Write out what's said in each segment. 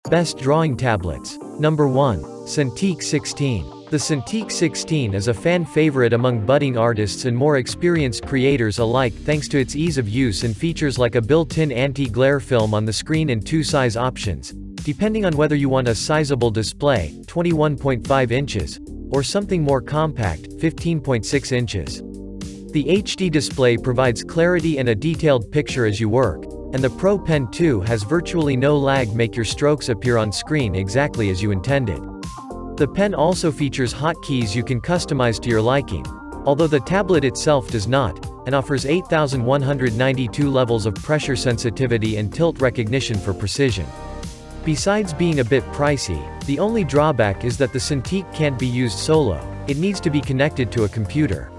Best drawing tablets. Number 1. Cintiq 16. The Cintiq 16 is a fan favorite among budding artists and more experienced creators alike thanks to its ease of use and features like a built-in anti-glare film on the screen and 2 size options, depending on whether you want a sizable display, 21.5 inches, or something more compact, 15.6 inches. The HD display provides clarity and a detailed picture as you work, and the Pro Pen 2 has virtually no lag, make your strokes appear on screen exactly as you intended. The pen also features hotkeys you can customize to your liking, although the tablet itself does not, and offers 8,192 levels of pressure sensitivity and tilt recognition for precision. Besides being a bit pricey, the only drawback is that the Cintiq can't be used solo, it needs to be connected to a computer.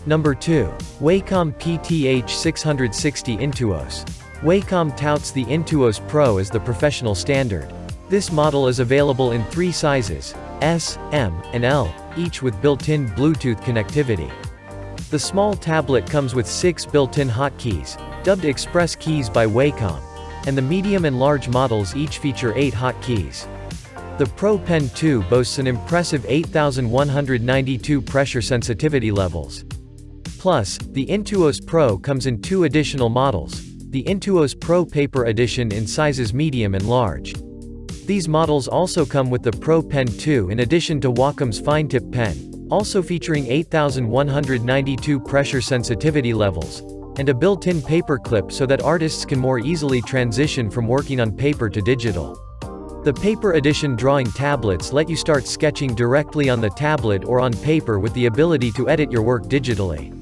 Number 2. Wacom PTH660 Intuos. Wacom touts the Intuos Pro as the professional standard. This model is available in 3 sizes, S, M, and L, each with built-in Bluetooth connectivity. The small tablet comes with 6 built-in hotkeys, dubbed Express Keys by Wacom, and the medium and large models each feature 8 hotkeys. The Pro Pen 2 boasts an impressive 8,192 pressure sensitivity levels. Plus, the Intuos Pro comes in 2 additional models, the Intuos Pro Paper Edition in sizes medium and large. These models also come with the Pro Pen 2 in addition to Wacom's fine-tip pen, also featuring 8,192 pressure sensitivity levels, and a built-in paper clip so that artists can more easily transition from working on paper to digital. The Paper Edition drawing tablets let you start sketching directly on the tablet or on paper with the ability to edit your work digitally.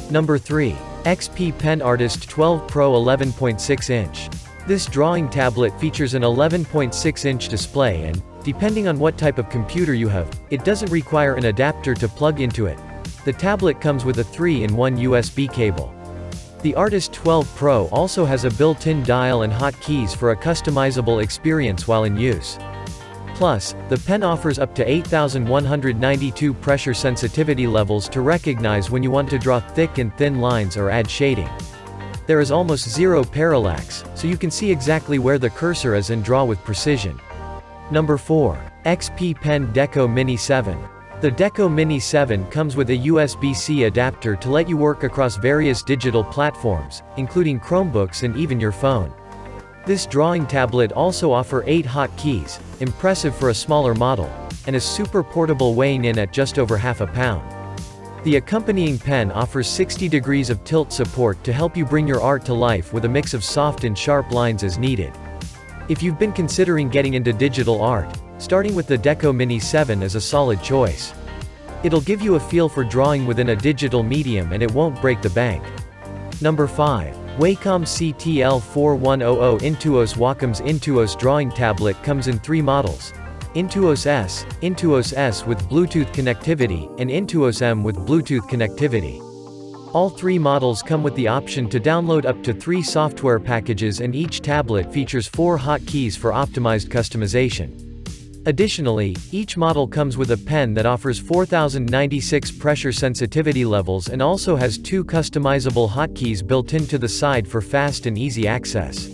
Number 3. XP Pen Artist 12 Pro 11.6 inch. This drawing tablet features an 11.6-inch display and, depending on what type of computer you have, it doesn't require an adapter to plug into it. The tablet comes with a 3-in-1 USB cable. The Artist 12 Pro also has a built-in dial and hotkeys for a customizable experience while in use. Plus, the pen offers up to 8,192 pressure sensitivity levels to recognize when you want to draw thick and thin lines or add shading. There is almost zero parallax, so you can see exactly where the cursor is and draw with precision. Number 4. XP Pen Deco Mini 7. The Deco Mini 7 comes with a USB-C adapter to let you work across various digital platforms, including Chromebooks and even your phone. This drawing tablet also offers 8 hotkeys, impressive for a smaller model, and is super portable, weighing in at just over half a pound. The accompanying pen offers 60 degrees of tilt support to help you bring your art to life with a mix of soft and sharp lines as needed. If you've been considering getting into digital art, starting with the Deco Mini 7 is a solid choice. It'll give you a feel for drawing within a digital medium and it won't break the bank. Number 5. Wacom CTL4100 Intuos. Wacom's Intuos drawing tablet comes in 3 models: Intuos S with Bluetooth connectivity, and Intuos M with Bluetooth connectivity. All 3 models come with the option to download up to 3 software packages, and each tablet features 4 hotkeys for optimized customization. Additionally, each model comes with a pen that offers 4,096 pressure sensitivity levels and also has 2 customizable hotkeys built into the side for fast and easy access.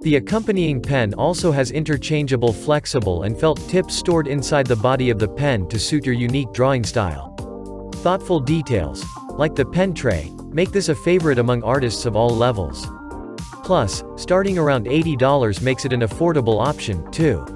The accompanying pen also has interchangeable flexible and felt tips stored inside the body of the pen to suit your unique drawing style. Thoughtful details, like the pen tray, make this a favorite among artists of all levels. Plus, starting around $80 makes it an affordable option, too.